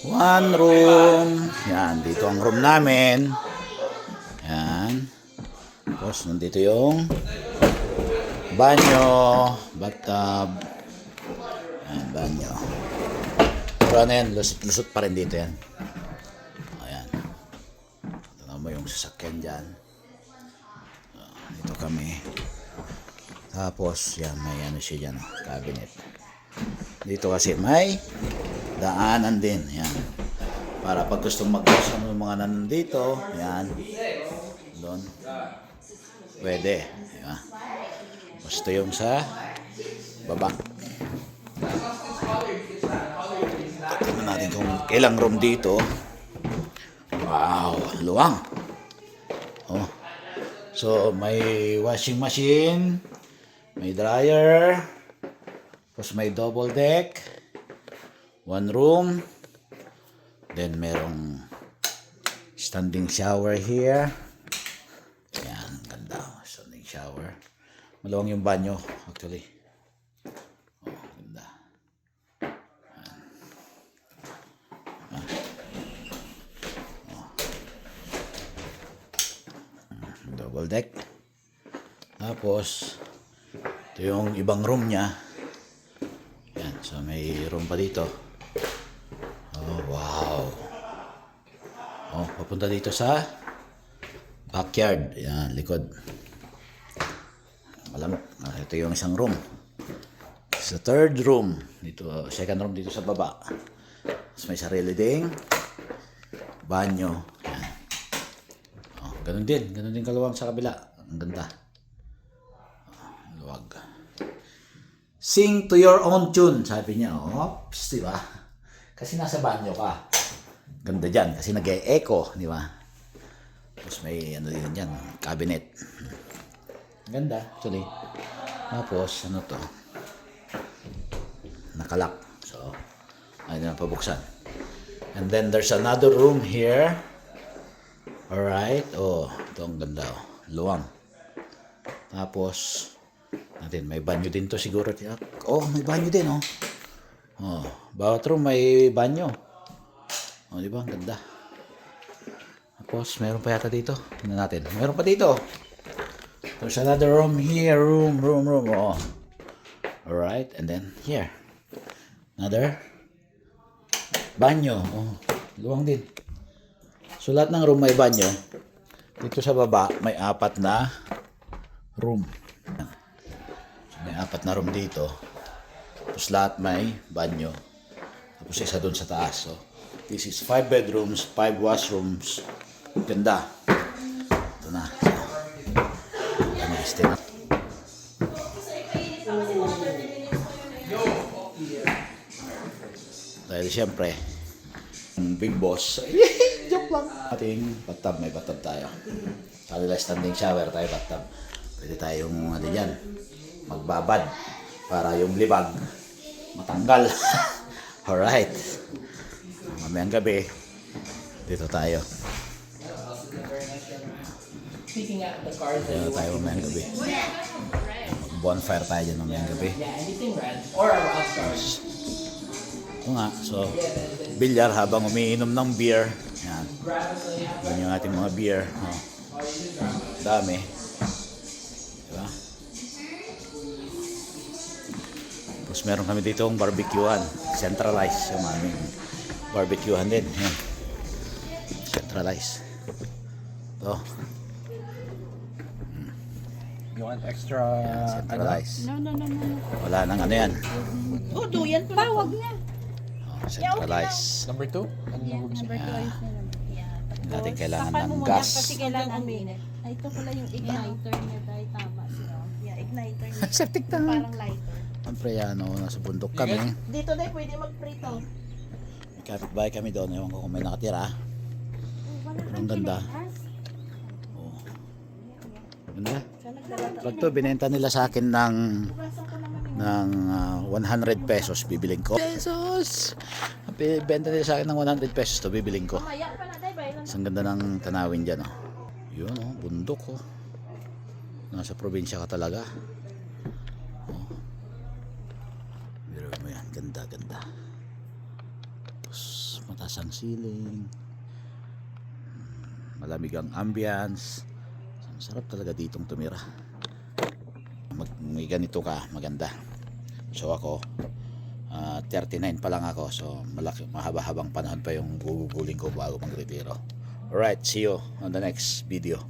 One room. Yan, dito ang room namin. Yan. Tapos nandito yung banyo, bathtub. Yan, banyo. Pero ano yan, lusot pa rin dito yan. Ayan. Ito mo yung sasakyan dyan. Dito kami. Tapos, yan, may ano siya dyan, cabinet. Dito kasi may daanan din. Yan. Para pag gusto mag-cross ng mga nandito, yan. Doon. Pwede. Yan. Gusto yung sa baba. Tingnan natin kung ilang room dito. Wow, luwang. Oh. So, may washing machine, may dryer, tapos may double deck, one room, then merong standing shower here. Ayan, ganda. Standing shower. Maluwang yung banyo, actually. Oh, ganda. Double deck. Tapos, ito yung ibang room niya. Yan, so may room pa dito. Oh, wow. Oh, papunta dito sa backyard. Yan, likod. Malamok. Ito yung isang room. Sa third room. Dito, second room dito sa baba. Tapos may sarili ding banyo. Yan. Oh, ganun din kaluwang sa kabila. Ang ganda. Luwag. Sing to your own tune, sabi niya. Oops, di ba? Kasi nasa banyo ka. Ganda dyan, kasi nag-e-echo, di ba? Tapos may ano din dyan, cabinet. Ganda, actually. Tapos, ano to? Nakalak. So, ayun na pabuksan. And then, there's another room here. Alright. Oh, ito ang ganda. Oh. Luwang. Tapos, natin, may banyo din to siguro. Oh, may banyo din, oh. Oh, bawat room may banyo. Oh, di ba? Ang ganda. Tapos, meron pa yata dito. Tingnan natin. Meron pa dito. There's another room here. Room. Oh. Alright. And then, here. Another banyo. Oh, luwang din. So, lahat ng room may banyo. Dito sa baba, may 4 na room. So, may 4 na room dito. Tapos lahat may banyo. Tapos isa doon sa taas. So, this is 5 bedrooms, 5 washrooms. Ganda. Ito na. So, mag-stay na. Dahil siyempre, big boss. Joke lang. Ating bathtub, may bathtub tayo. Kalila standing shower tayo, bathtub. Pwede tayong ano yan, magbabad para yung libag matanggal. Alright. Mamayang gabi, dito tayo. Dito tayo mamayang gabi. Bonfire tayo dyan mamayang gabi. Ito nga, so, bilyar habang umiinom ng beer. Yan. Yan yung ating mga beer. Oh. Dami. Diba? Tapos meron kami dito yung barbecuehan. Centralized yung aming barbecuehan din. Yan. Centralized. Ito. You want extra? Yan, centralized. No. Wala nang ano yan. Oh, duyan pa. Wag na. Oh, centralized. Number 2? Number 2 is Hindi natin kailangan ng gas. Kasi kailangan uminit. Ay, ito pala yung igniter na tayo. Tama siya. Yeah, igniter na. Septic tank. Parang lighter. Siyempre yan, nasa bundok kami. Dito na pwede mag-prito. May kapitbahay kami doon. Ewan ko kung may nakatira. Pero ang ganda. Oh. Ganda. Pag to, binenta nila sa akin ng 100 pesos, bibiling ko. Pesos! Benta nila sa akin ng 100 pesos to, bibiling ko. Ang ganda ng tanawin dyan, oh. Yun, oh, bundok, oh. Nasa probinsya ka talaga. Oh. Biro mo yan. Ganda, ganda. Tapos mataas ang ceiling. Malamig ang ambience. Masarap talaga ditong tumira. May ganito ka, maganda. So ako, 39 pa lang ako. So mahaba-habang panahon pa yung guguling ko bago mag-retiro. Alright, see you on the next video.